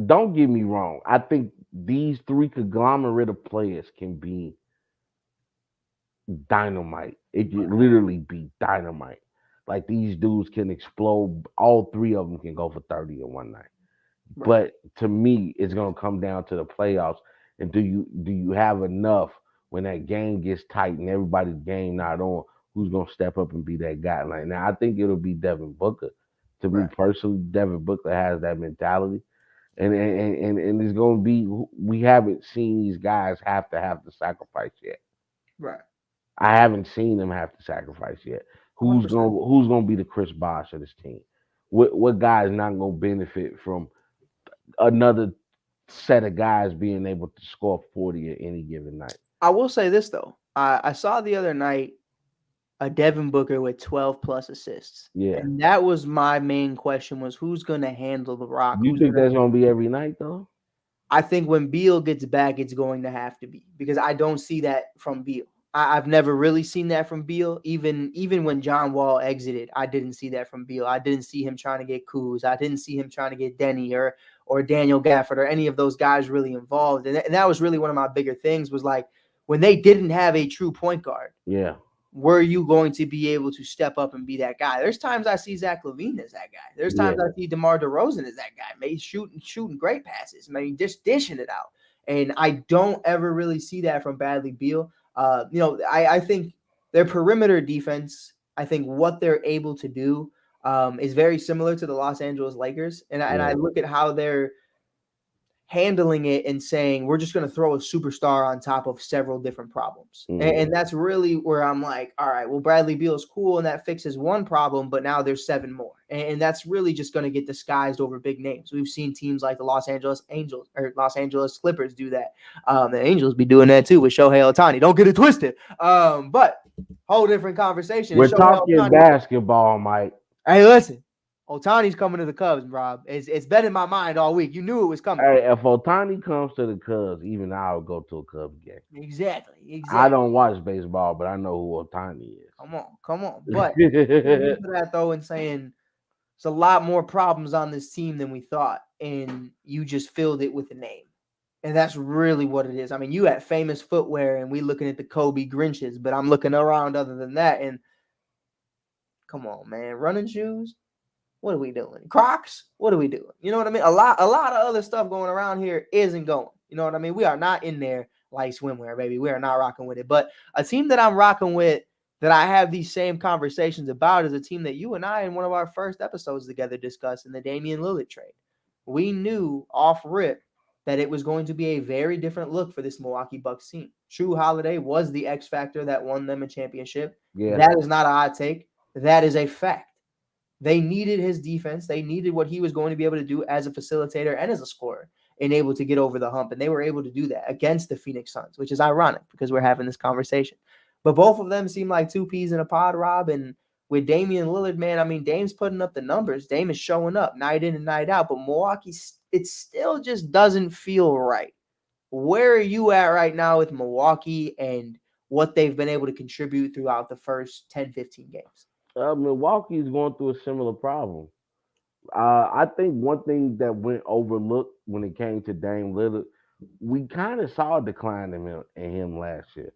don't get me wrong. I think these three conglomerate of players can be dynamite. It can literally be dynamite. Like these dudes can explode. All three of them can go for 30 in one night. Right. But to me, it's gonna come down to the playoffs. And do you have enough when that game gets tight and everybody's game not on? Who's gonna step up and be that guy? Like now, I think it'll be Devin Booker. To me personally, Devin Booker has that mentality. And it's going to be, we haven't seen these guys have to sacrifice yet. Right. I haven't seen them have to sacrifice yet. Who's 100%. going to be the Chris Bosh of this team? What guy is not going to benefit from another set of guys being able to score 40 at any given night? I will say this though. I saw the other night a Devin Booker with 12 plus assists. Yeah. And that was my main question, was who's going to handle the rock? You think that's going to be every night though? I think when Beal gets back, it's going to have to be, because I don't see that from Beal. I've never really seen that from Beal. Even when John Wall exited, I didn't see that from Beal. I didn't see him trying to get Kuz. I didn't see him trying to get Denny or Daniel Gafford or any of those guys really involved. And that was really one of my bigger things, was like when they didn't have a true point guard. Yeah. Were you going to be able to step up and be that guy? There's times I see Zach LaVine as that guy. There's times I see DeMar DeRozan as that guy. Maybe shooting great passes, maybe just dishing it out. And I don't ever really see that from Bradley Beal. I think their perimeter defense, I think what they're able to do is very similar to the Los Angeles Lakers. And I look at how they're handling it and saying, we're just going to throw a superstar on top of several different problems. And that's really where I'm like, all right, well, Bradley Beal is cool and that fixes one problem, but now there's 7 more. And that's really just going to get disguised over big names. We've seen teams like the Los Angeles Angels or Los Angeles Clippers do that. The Angels be doing that too with Shohei Ohtani. Don't get it twisted. But whole different conversation. We're talking basketball, Mike. Hey, listen. Ohtani's coming to the Cubs, Rob. It's been in my mind all week. You knew it was coming. Hey, if Ohtani comes to the Cubs, even I would go to a Cubs game. Exactly. I don't watch baseball, but I know who Ohtani is. Come on. But that though, and saying it's a lot more problems on this team than we thought, and you just filled it with a name. And that's really what it is. I mean, you had famous footwear, and we looking at the Kobe Grinches, but I'm looking around other than that, and come on, man. Running shoes? What are we doing? Crocs? What are we doing? You know what I mean? A lot of other stuff going around here isn't going. You know what I mean? We are not in there like swimwear, baby. We are not rocking with it. But a team that I'm rocking with, that I have these same conversations about, is a team that you and I in one of our first episodes together discussed, in the Damian Lillard trade. We knew off rip that it was going to be a very different look for this Milwaukee Bucks team. Jrue Holiday was the X factor that won them a championship. Yeah. That is not a hot take. That is a fact. They needed his defense. They needed what he was going to be able to do as a facilitator and as a scorer, and able to get over the hump. And they were able to do that against the Phoenix Suns, which is ironic because we're having this conversation. But both of them seem like 2 peas in a pod, Rob. And with Damian Lillard, man, I mean, Dame's putting up the numbers. Dame is showing up night in and night out. But Milwaukee, it still just doesn't feel right. Where are you at right now with Milwaukee and what they've been able to contribute throughout the first 10, 15 games? Milwaukee is going through a similar problem. I think one thing that went overlooked when it came to Dame Lillard, we kind of saw a decline in him last year.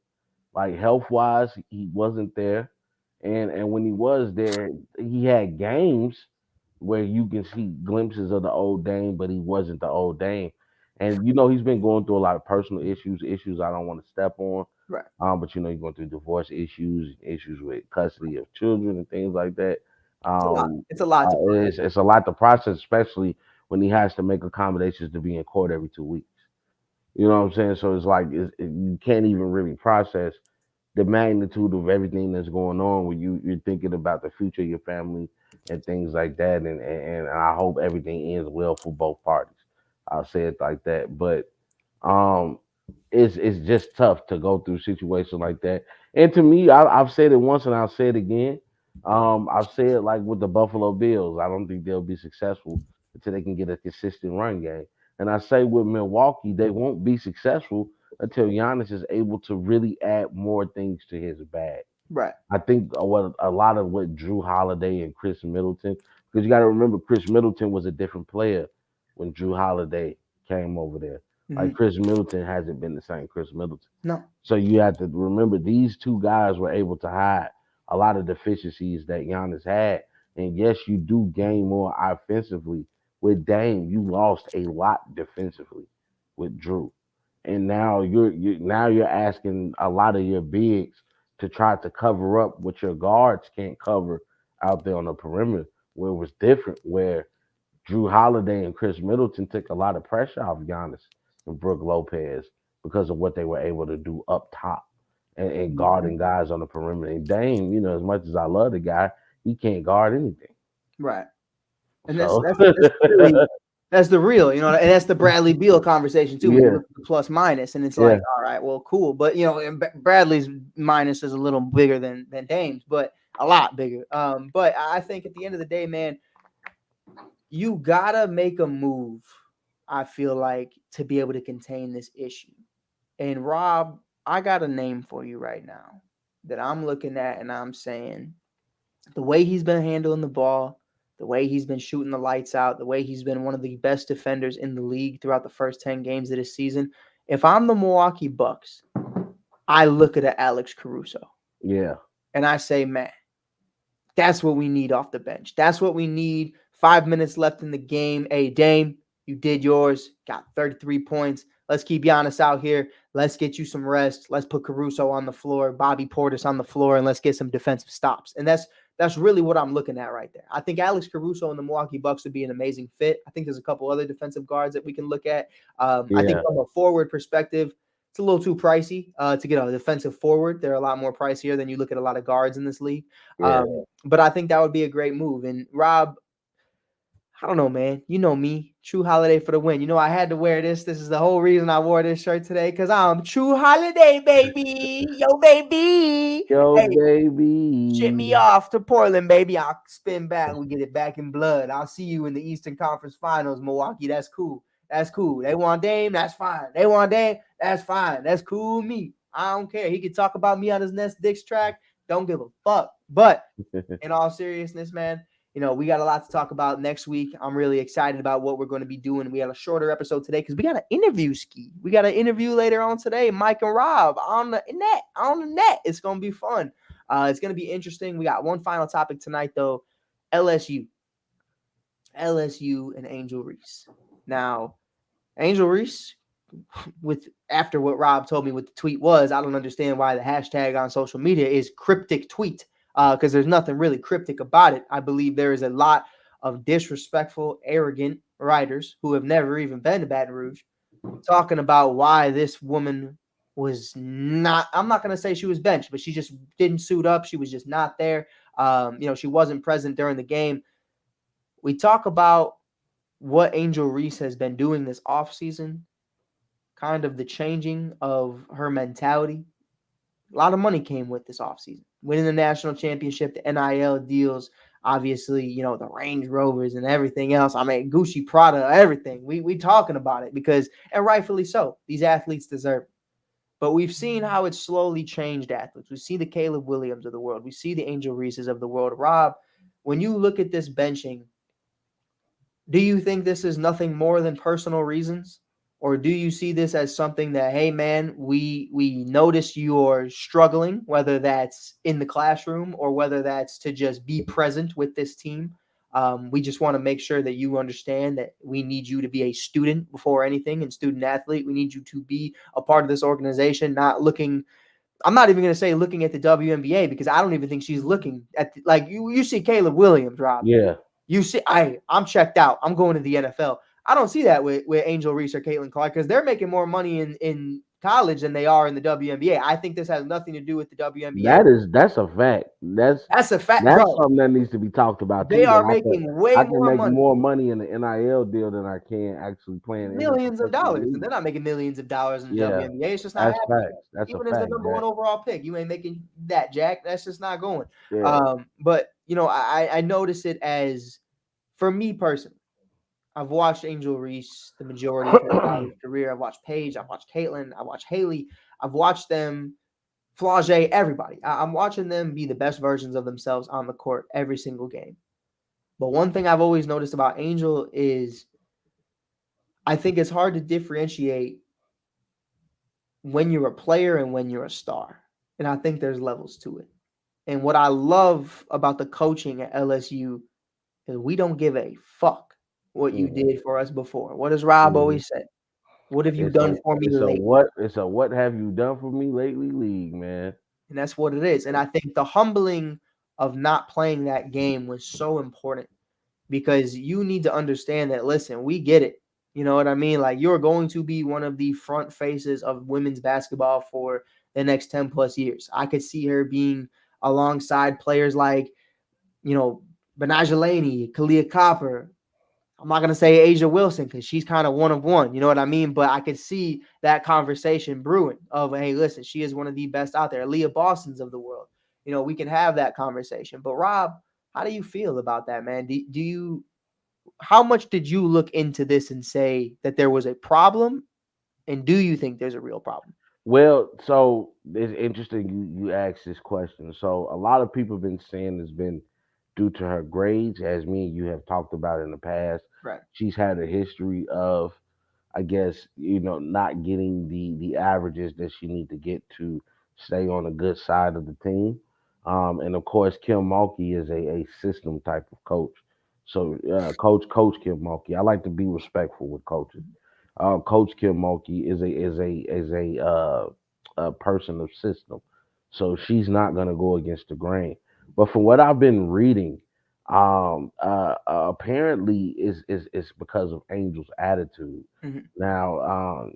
Like health wise, he wasn't there, and when he was there, he had games where you can see glimpses of the old Dame, but he wasn't the old Dame. And he's been going through a lot of personal issues I don't want to step on. Right. But he's going through divorce issues with custody of children and things like that. It's a lot. Um, It's a lot to it's a lot to process, especially when he has to make accommodations to be in court every 2 weeks. You know what I'm saying? So it's like you can't even really process the magnitude of everything that's going on when you're thinking about the future of your family and things like that. And I hope everything ends well for both parties. I'll say it like that. But um, it's just tough to go through a situation like that. And to me, I've said it once and I'll say it again. I've said like with the Buffalo Bills, I don't think they'll be successful until they can get a consistent run game. And I say with Milwaukee, they won't be successful until Giannis is able to really add more things to his bag. right. I think what a lot of what Drew Holiday and Chris Middleton, because you got to remember Chris Middleton was a different player when Drew Holiday came over there. Like Mm-hmm. Chris Middleton hasn't been the same Chris Middleton. No. So you have to remember these two guys were able to hide a lot of deficiencies that Giannis had. And yes, you do gain more offensively with Dame. You lost a lot defensively with Drew, and now you're asking a lot of your bigs to try to cover up what your guards can't cover out there on the perimeter. Where it was different, where Drew Holiday and Chris Middleton took a lot of pressure off Giannis and Brooke Lopez because of what they were able to do up top and Mhm. guarding guys on the perimeter. And Dame, as much as I love the guy, he can't guard anything. Right. And that's So that's that's really that's the real, and that's the Bradley Beal conversation too. When you yeah, look at the plus minus, and it's yeah, like, all right, well, cool, but and Bradley's minus is a little bigger than Dame's, but a lot bigger. But I think at the end of the day, man, you gotta make a move. I feel like to be able to contain this issue. And Rob, I got a name for you right now that I'm looking at, and I'm saying the way he's been handling the ball, the way he's been shooting the lights out, the way he's been one of the best defenders in the league throughout the first 10 games of this season. If I'm the Milwaukee Bucks, I look at Alex Caruso yeah, and I say, man, that's what we need off the bench. That's what we need. 5 minutes left in the game. Hey, Dame, you did yours. Got 33 points. Let's keep Giannis out here. Let's get you some rest. Let's put Caruso on the floor, Bobby Portis on the floor, and let's get some defensive stops. And that's really what I'm looking at right there. I think Alex Caruso and the Milwaukee Bucks would be an amazing fit. I think there's a couple other defensive guards that we can look at. I think yeah, from a forward perspective, it's a little too pricey to get a defensive forward. They're a lot more pricier than you look at a lot of guards in this league. yeah. But I think that would be a great move. And Rob, I don't know, man. You know me, True Holiday for the win. I had to wear this. This is the whole reason I wore this shirt today because I'm True Holiday, baby. Yo, baby. Yo, Hey, ship baby. me off to Portland, baby. I'll spin back. We get it back in blood. I'll see you in the Eastern Conference Finals, Milwaukee. That's cool. That's cool. They want Dame. That's fine. They want Dame. That's fine. That's cool with me. I don't care. He can talk about me on his next Dick's track. Don't give a fuck. But in all seriousness, man, we got a lot to talk about next week. I'm really excited about what we're going to be doing. We had a shorter episode today because we got an interview ski. We got an interview later on today, Mike and Rob on the net. It's going to be fun. It's going to be interesting. We got one final topic tonight, though. LSU and Angel Reese. Now, Angel Reese, after what Rob told me what the tweet was, I don't understand why the hashtag on social media is cryptic tweet because there's nothing really cryptic about it. I believe there is a lot of disrespectful, arrogant writers who have never even been to Baton Rouge talking about why this woman was not, I'm not going to say she was benched, but she just didn't suit up. She was just not there. She wasn't present during the game. We talk about what Angel Reese has been doing this offseason, kind of the changing of her mentality. A lot of money came with this offseason. Winning the national championship, the NIL deals, obviously, the Range Rovers and everything else. I mean, Gucci, Prada, everything. We talking about it because, and rightfully so, these athletes deserve it. But we've seen how it's slowly changed athletes. We see the Caleb Williams of the world. We see the Angel Reeses of the world. Rob, when you look at this benching, Do you think this is nothing more than personal reasons? Or do you see this as something that, hey man, we notice you're struggling, whether that's in the classroom or whether that's to just be present with this team. We just want to make sure that you understand that we need you to be a student before anything and student athlete. We need you to be a part of this organization, not looking. I'm not even going to say looking at the WNBA because I don't even think she's looking at like you see Caleb Williams, Rob. Yeah. You see, I'm checked out. I'm going to the NFL. I don't see that with Angel Reese or Caitlin Clark because they're making more money in college than they are in the WNBA. I think this has nothing to do with the WNBA. That's a fact. That's a fact, That's bro. something that needs to be talked about They too. are That making way I can more make money, more money in the NIL deal than I can actually playing in a millions of professional dollars, and league. they're not making millions of dollars in the Yeah, WNBA. It's just not that's happening. facts. That's a Even as the fact, number Jack. one overall pick, you ain't making that, Jack. That's just not going. Yeah. But I notice it as for me personally. I've watched Angel Reese the majority of her college career. I've watched Paige. I've watched Caitlin. I watched Haley. I've watched them flage everybody. I'm watching them be the best versions of themselves on the court every single game. But one thing I've always noticed about Angel is I think it's hard to differentiate when you're a player and when you're a star. And I think there's levels to it. And what I love about the coaching at LSU is we don't give a fuck what you Mhm, did for us before. What does Rob mhm. always say? What have you done for me lately? It's a what have you done for me lately league, man. And that's what it is. And I think the humbling of not playing that game was so important because you need to understand that, listen, we get it. You know what I mean? Like, you're going to be one of the front faces of women's basketball for the next 10 plus years. I could see her being alongside players like, Benaja Laney, Kalia Copper. I'm not going to say Asia Wilson because she's kind of one of one. You know what I mean? But I could see that conversation brewing of, hey, listen, she is one of the best out there. Leah Boston's of the world. We can have that conversation. But Rob, how do you feel about that, man? Do you, how much did you look into this and say that there was a problem? And do you think there's a real problem? Well, so it's interesting you asked this question. So a lot of people have been saying it's been due to her grades, as me and you have talked about in the past. Right. She's had a history of, I guess, not getting the averages that she need to get to stay on the good side of the team. And of course, Kim Mulkey is a system type of coach. So, Coach Kim Mulkey. I like to be respectful with coaches. Coach Kim Mulkey a person of system, so she's not gonna go against the grain. But from what I've been reading, apparently is because of Angel's attitude. Mm-hmm. Now,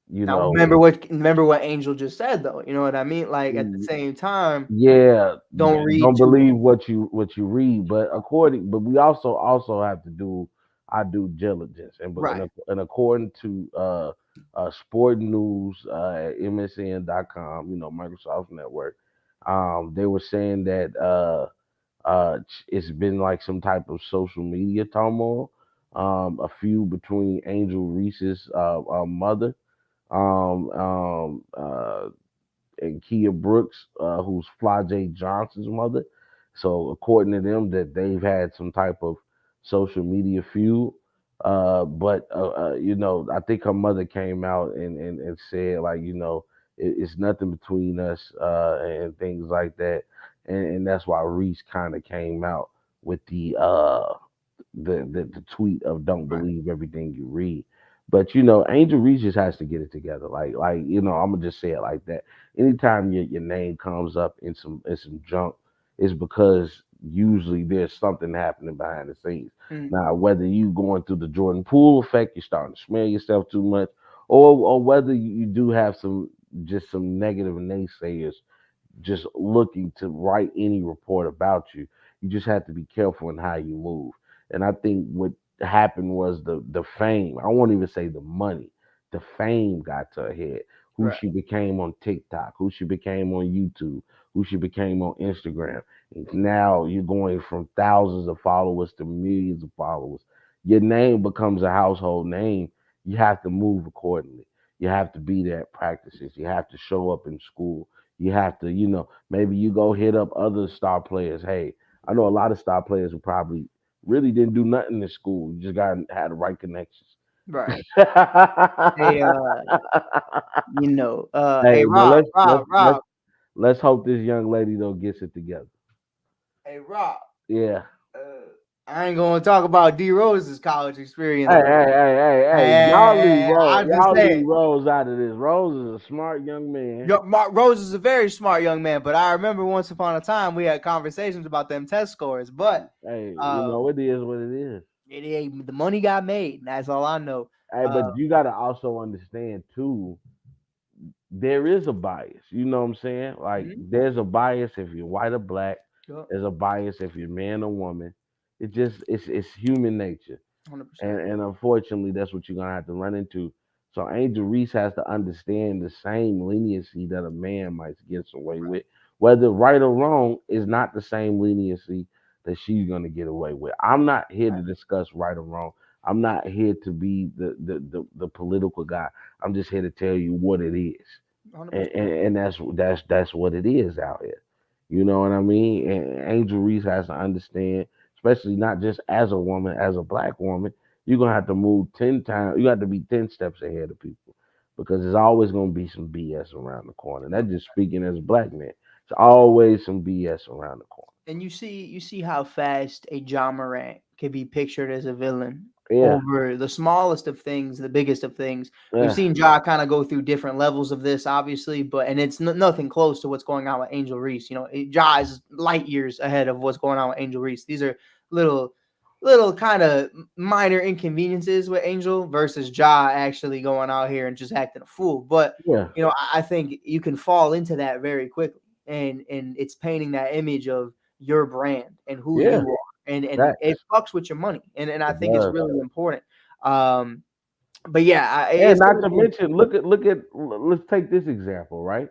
you Now know, remember what Angel just said though. You know what I mean? Like at the y- same time, yeah, don't read don't too believe what you read, but we also have to do our due diligence, right. and according to Sport News at MSN.com, Microsoft Network, they were saying that it's been like some type of social media turmoil, a few between Angel Reese's mother, um, um, uh, and Kia Brooks, who's Flajay Johnson's mother. So according to them, that they've had some type of social media feud. But I think her mother came out and said like, it's nothing between us and things like that, and that's why Reese kind of came out with the tweet of don't Right. believe everything you read. But Angel Reese just has to get it together. I'm gonna just say it like that. Anytime your name comes up in some junk, it's because usually there's something happening behind the scenes. Mm, Now, whether you going through the Jordan Poole effect, you're starting to smell yourself too much, or whether you do have some negative naysayers just looking to write any report about you. You just have to be careful in how you move. And I think what happened was the fame. I won't even say the money. The fame got to her head. Who right. she became on TikTok, who she became on YouTube, who she became on Instagram. And now you're going from thousands of followers to millions of followers. Your name becomes a household name. You have to move accordingly. You have to be there at practices. You have to show up in school. You have to, maybe you go hit up other star players. Hey, I know a lot of star players who probably really didn't do nothing in school. You just had the right connections. Right. Hey, hey, Hey, but Rob, let's hope this young lady though gets it together. Hey, Rob. Yeah. I ain't gonna talk about D Rose's college experience. Hey. I'm just Y'all leave saying. Rose out of this. Rose is a smart young man. Rose is a very smart young man, but I remember once upon a time we had conversations about them test scores. But hey, it is what it is. The money got made. That's all I know. Hey, but you got to also understand too. There is a bias. You know what I'm saying? Like there's a bias if you're white or black. There's a bias if you're man or woman. It's human nature. 100%. And unfortunately, that's what you're gonna have to run into. So Angel Reese has to understand the same leniency that a man might get away with, whether right or wrong, is not the same leniency that she's gonna get away with. I'm not here to discuss right or wrong. I'm not here to be the political guy. I'm just here to tell you what it is, and that's what it is out here. You know what I mean? And Angel Reese has to understand, especially not just as a woman, as a black woman, you're gonna have to move 10 times. You have to be 10 steps ahead of people because there's always gonna be some BS around the corner. That's just speaking as a black man. It's always some BS around the corner. And you see how fast a John Morant can be pictured as a villain over the smallest of things, the biggest of things. We've seen Ja kind of go through different levels of this, obviously, and it's nothing close to what's going on with Angel Reese. Ja is light years ahead of what's going on with Angel Reese. These are little kind of minor inconveniences with Angel versus Ja actually going out here and just acting a fool. But I think you can fall into that very quickly, and it's painting that image of your brand and who you are, and it fucks with your money, and I think it's really important. But not to mention, look at let's take this example, right?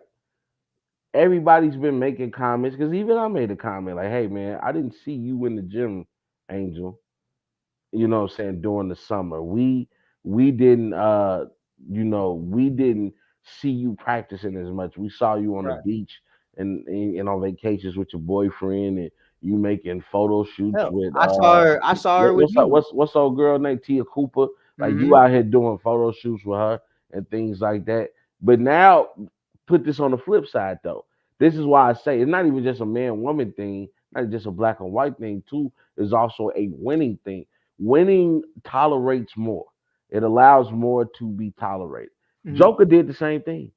Everybody's been making comments because even I made a comment like, "Hey man, I didn't see you in the gym, Angel." You know what I'm saying, during the summer. We didn't we didn't see you practicing as much. We saw you on the beach and on vacations with your boyfriend and you making photo shoots with I saw her with you. What's old girl named Tia Cooper? Like you out here doing photo shoots with her and things like that. But now put this on the flip side though. This is why I say it's not even just a man-woman thing, not just a black and white thing too. It's also a winning thing. Winning tolerates more. It allows more to be tolerated. Joker did the same thing.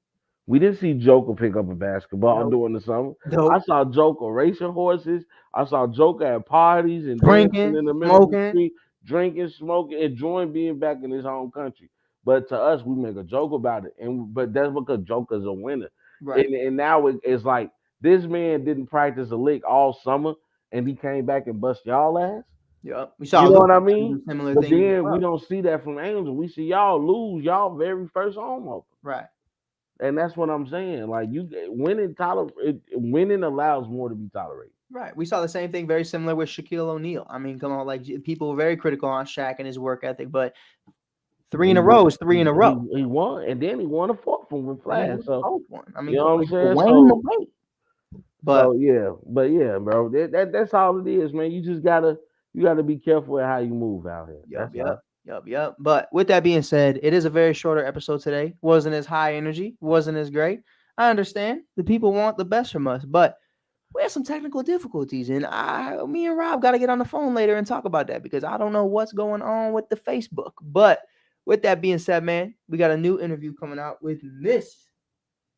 We didn't see Joker pick up a basketball during the summer. I saw Joker racing horses. I saw Joker at parties and dancing in the middle of the street, drinking, smoking, enjoying being back in his home country. But to us, we make a joke about it, but that's because Joker's a winner. And now it's like this man didn't practice a lick all summer, and he came back and bust y'all ass. Yeah, we saw. You know what I mean? But then we don't see that from Angel. We see y'all lose y'all very first home opener. Right. And that's what I'm saying. Like winning allows more to be tolerated. Right. We saw the same thing, very similar with Shaquille O'Neal. I mean, come on, like people were very critical on Shaq and his work ethic, but 3 in a row is 3 in a row. He won, and then he won a fourth one with Flash. So I mean, you know what I'm saying? But yeah, bro, that's all it is, man. You just gotta be careful with how you move out here. Yep. But with that being said, it is a very shorter episode today. Wasn't as high energy, wasn't as great. I understand the people want the best from us, but we have some technical difficulties, and me and Rob got to get on the phone later and talk about that because I don't know what's going on with the Facebook. But with that being said, man, we got a new interview coming out with Miss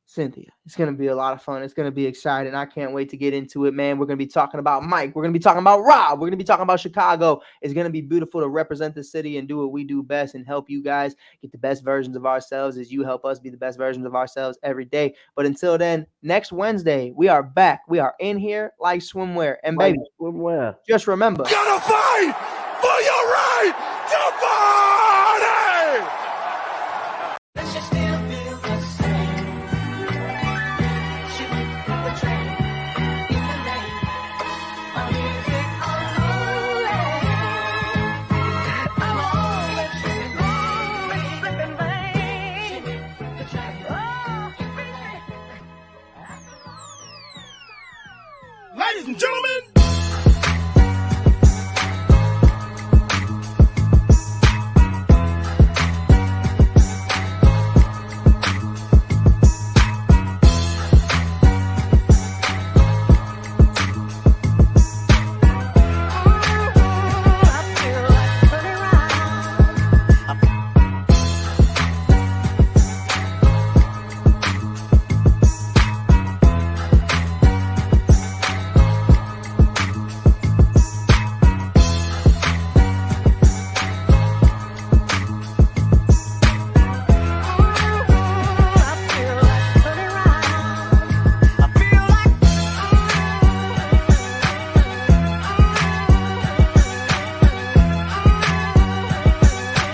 Cynthia. It's going to be a lot of fun. It's going to be exciting. I can't wait to get into it, man. We're going to be talking about Mike. We're going to be talking about Rob. We're going to be talking about Chicago. It's going to be beautiful to represent the city and do what we do best and help you guys get the best versions of ourselves as you help us be the best versions of ourselves every day. But until then, next Wednesday, we are back. We are in here like swimwear. And baby, swimwear. Just remember, gotta fight for your right to fight!